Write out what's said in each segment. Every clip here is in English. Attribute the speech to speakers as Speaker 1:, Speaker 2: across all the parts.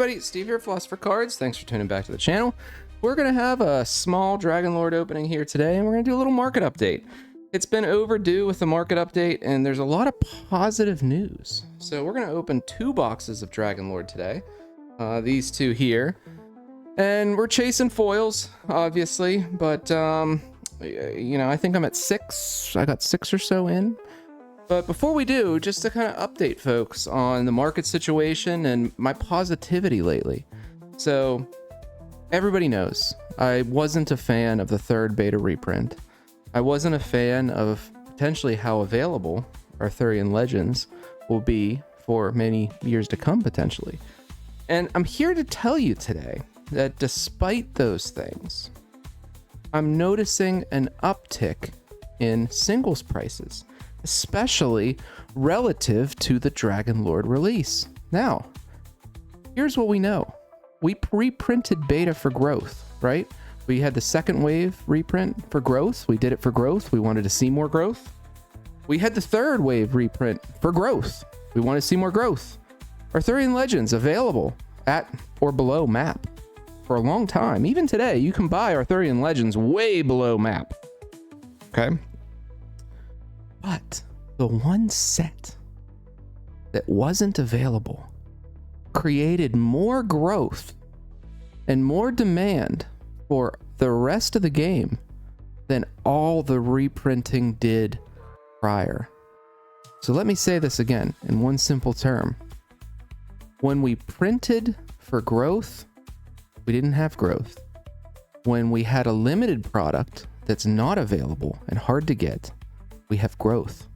Speaker 1: everybody, Steve here, Philosopher Cards. Thanks for tuning back to the channel. We're going to have a small Dragonlord opening here today, and we're going to do a little market update. It's been overdue with the market update, and there's a lot of positive news. So we're going to open 2 boxes of Dragonlord today, these 2 here. And we're chasing foils, obviously, but, you know, I think I'm at 6. I got 6 or so in. But before we do, just to kind of update folks on the market situation and my positivity lately. So everybody knows I wasn't a fan of the 3rd beta reprint. I wasn't a fan of potentially how available Arthurian Legends will be for many years to come, potentially. And I'm here to tell you today that despite those things, I'm noticing an uptick in singles prices, especially relative to the Dragonlord release. Now, here's what we know. We reprinted beta for growth, right? We had the 2nd wave reprint for growth. We did it for growth. We wanted to see more growth. We had the 3rd wave reprint for growth. We want to see more growth. Arthurian Legends available at or below map for a long time. Even today, you can buy Arthurian Legends way below map. Okay? But the one set that wasn't available created more growth and more demand for the rest of the game than all the reprinting did prior. So let me say this again in one simple term. When we printed for growth, we didn't have growth. When we had a limited product that's not available and hard to get, we have growth.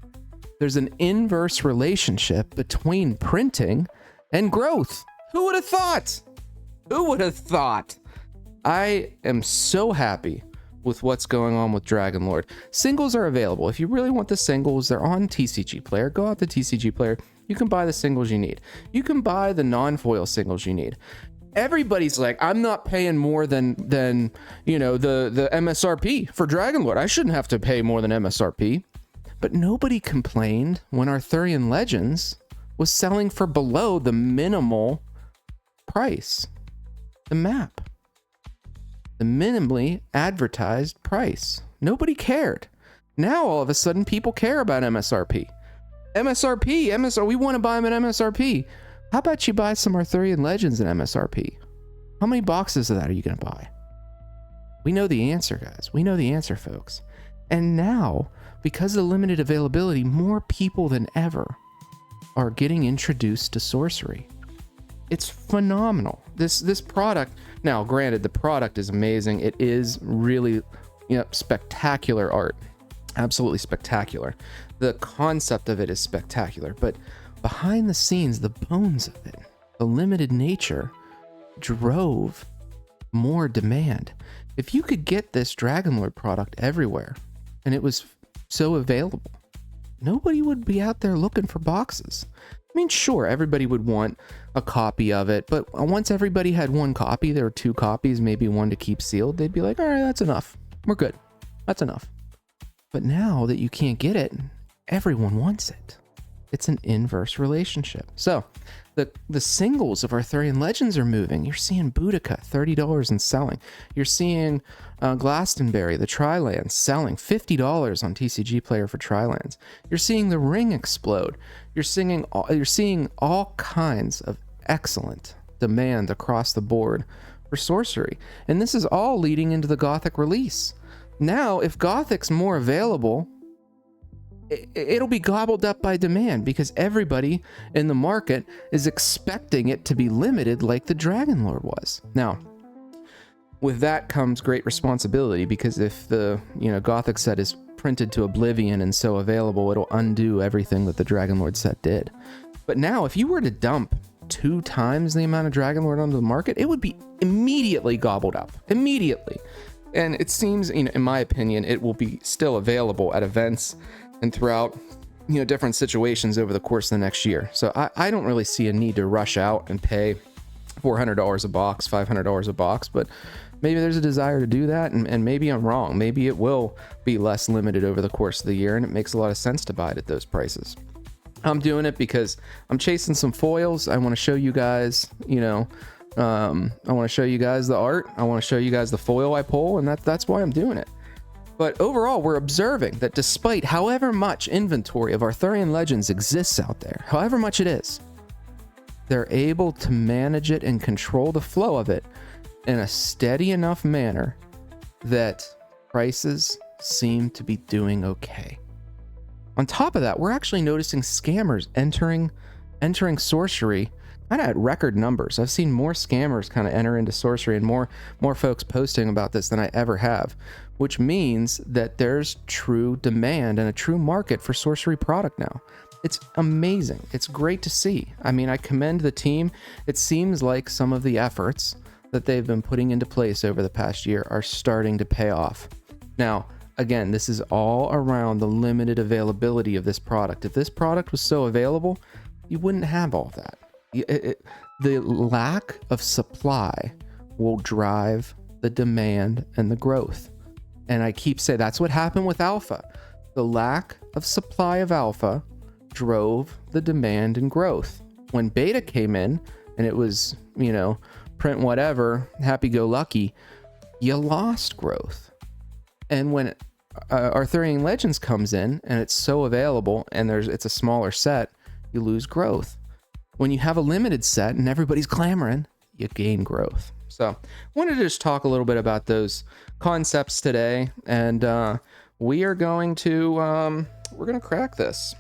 Speaker 1: There's an inverse relationship between printing and growth. Who would have thought? Who would have thought? I am so happy with what's going on with Dragonlord. Singles are available. If you really want the singles, they're on TCG Player. Go out to TCG Player. You can buy the singles you need. You can buy the non-foil singles you need. Everybody's like, I'm not paying more than you know, the MSRP for Dragonlord. I shouldn't have to pay more than MSRP. But nobody complained when Arthurian Legends was selling for below the minimal price. The map. The minimally advertised price. Nobody cared. Now all of a sudden people care about MSRP. MSRP, we want to buy them at MSRP. How about you buy some Arthurian Legends at MSRP? How many boxes of that are you going to buy? We know the answer, guys. We know the answer, folks. And now, because of the limited availability, more people than ever are getting introduced to Sorcery. It's phenomenal. This product, now granted, the product is amazing. It is really, you know, spectacular art. Absolutely spectacular. The concept of it is spectacular, but behind the scenes, the bones of it, the limited nature, drove more demand. If you could get this Dragonlord product everywhere, and it was so available, nobody would be out there looking for boxes. I mean, sure, everybody would want a copy of it, but once everybody had 1 copy, there were 2 copies, maybe 1 to keep sealed, they'd be like, all right, that's enough. We're good. That's enough. But now that you can't get it, everyone wants it. It's an inverse relationship. So the singles of Arthurian Legends are moving. You're seeing Boudica, $30 and selling. You're seeing Glastonbury, the Trilands, selling $50 on TCG Player for Trilands. You're seeing the Ring explode. You're seeing all kinds of excellent demand across the board for Sorcery. And this is all leading into the Gothic release. Now, if Gothic's more available, it'll be gobbled up by demand because everybody in the market is expecting it to be limited like the Dragonlord was. Now, with that comes great responsibility because if the, you know, Gothic set is printed to oblivion and so available, it'll undo everything that the Dragonlord set did. But now, if you were to dump 2 times the amount of Dragonlord onto the market, it would be immediately gobbled up. Immediately. And it seems, you know, in my opinion, it will be still available at events and throughout, you know, different situations over the course of the next year. So I don't really see a need to rush out and pay $400 a box, $500 a box, but maybe there's a desire to do that, and maybe I'm wrong. Maybe it will be less limited over the course of the year, and it makes a lot of sense to buy it at those prices. I'm doing it because I'm chasing some foils. I want to show you guys, you know, I want to show you guys the art. I want to show you guys the foil I pull, and that's why I'm doing it. But overall, we're observing that despite however much inventory of Arthurian Legends exists out there, however much it is, they're able to manage it and control the flow of it in a steady enough manner that prices seem to be doing okay. On top of that, we're actually noticing scammers entering Sorcery kind of at record numbers. I've seen more scammers kind of enter into Sorcery and more folks posting about this than I ever have, which means that there's true demand and a true market for Sorcery product now. It's amazing. It's great to see. I mean, I commend the team. It seems like some of the efforts that they've been putting into place over the past year are starting to pay off. Now, again, this is all around the limited availability of this product. If this product was so available, you wouldn't have all that. The lack of supply will drive the demand and the growth. And I keep saying that's what happened with Alpha. The lack of supply of Alpha drove the demand and growth. When Beta came in and it was, print whatever, happy-go-lucky, you lost growth. And when Arthurian Legends comes in and it's so available and it's a smaller set, you lose growth. When you have a limited set and everybody's clamoring, you gain growth. So I wanted to just talk a little bit about those concepts today, and we are going to crack this.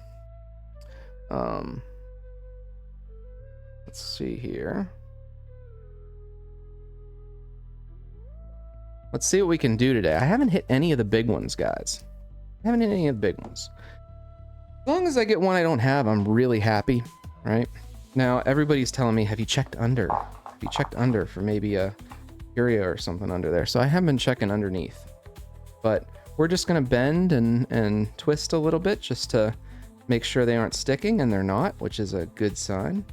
Speaker 1: Let's see here. Let's see what we can do today. I haven't hit any of the big ones, guys. I haven't hit any of the big ones. As long as I get one I don't have, I'm really happy, right? Now, everybody's telling me, have you checked under? Have you checked under for maybe a Curio or something under there? So I have been checking underneath. But we're just going to bend and twist a little bit just to make sure they aren't sticking, and they're not, which is a good sign.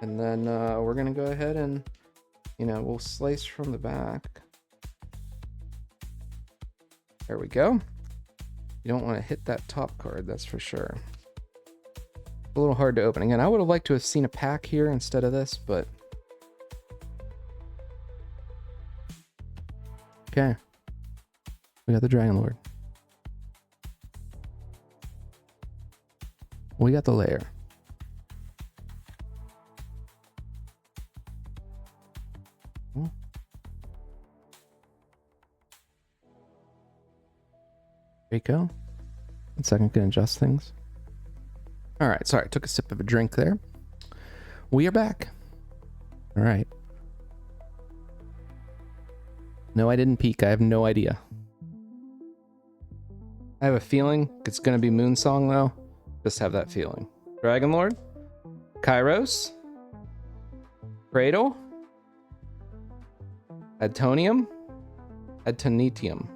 Speaker 1: And then we're going to go ahead and, we'll slice from the back. There we go. You don't want to hit that top card, that's for sure. A little hard to open. Again, I would have liked to have seen a pack here instead of this, but... Okay. We got the Dragonlord. We got the layer. Draco. 1 second, can adjust things. All right, sorry, took a sip of a drink there. We are back. All right. No, I didn't peek. I have no idea. I have a feeling it's going to be Moonsong, though. Just have that feeling. Dragonlord. Kairos. Cradle. Adtonium. Adtonitium.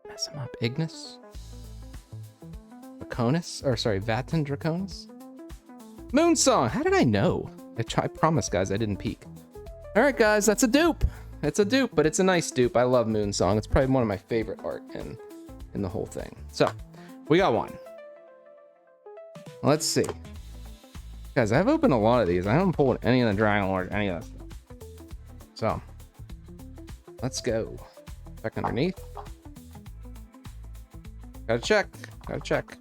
Speaker 1: Mess him up. Ignis. Draconis. Or sorry, Vatten Draconis. Moonsong. How did I know? I promise, guys, I didn't peek. All right, guys, that's a dupe. It's a dupe, but it's a nice dupe. I love Moonsong. It's probably one of my favorite art in the whole thing. So, we got one. Let's see. Guys, I've opened a lot of these. I haven't pulled any of the Dragonlord, any of that stuff. So, let's go. Check underneath. Gotta check. Gotta check.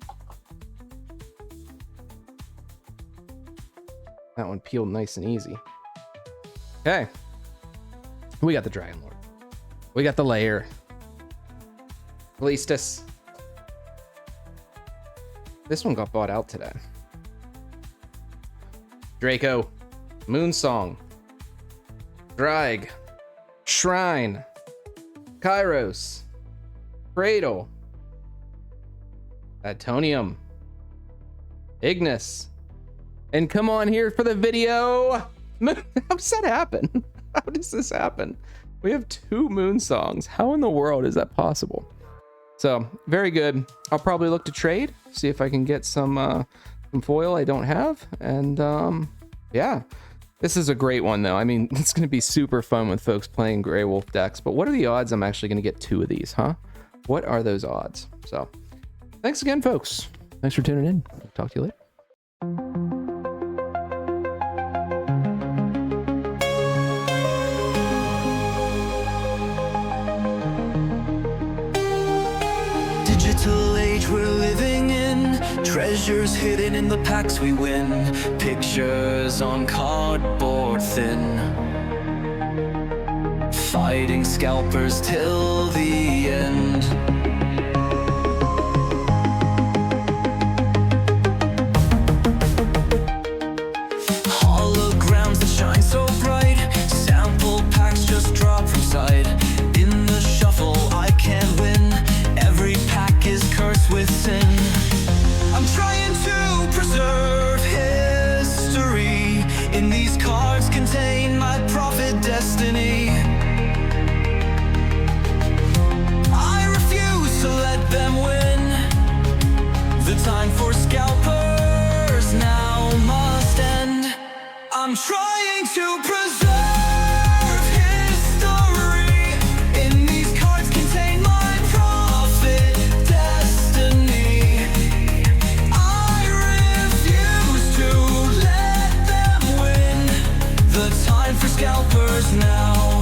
Speaker 1: That one peeled nice and easy. Okay. We got the Dragonlord. We got the layer. Leastus. This one got bought out today. Draco. Moonsong. Drag. Shrine. Kairos. Cradle. Adtonium. Ignis. And come on here for the video. How does that happen? How does this happen? We have 2 Moonsongs. How in the world is that possible? So, very good. I'll probably look to trade, see if I can get some foil I don't have. And yeah, this is a great one though. I mean, it's going to be super fun with folks playing Grey Wolf decks, but what are the odds I'm actually going to get 2 of these, huh? What are those odds? So, thanks again, folks. Thanks for tuning in. Talk to you later.
Speaker 2: Treasures hidden in the packs we win, pictures on cardboard thin, fighting scalpers till the end. Holograms that shine so bright, sample packs just drop from sight. In the shuffle I can't win, every pack is cursed with sin. I'm trying to preserve history, in these cards contain my prophet destiny. I refuse to let them win, the time for scalpers now must end. I'm trying to preserve history, in these cards contain my prophet destiny. I refuse to let them win, the time for scalpers now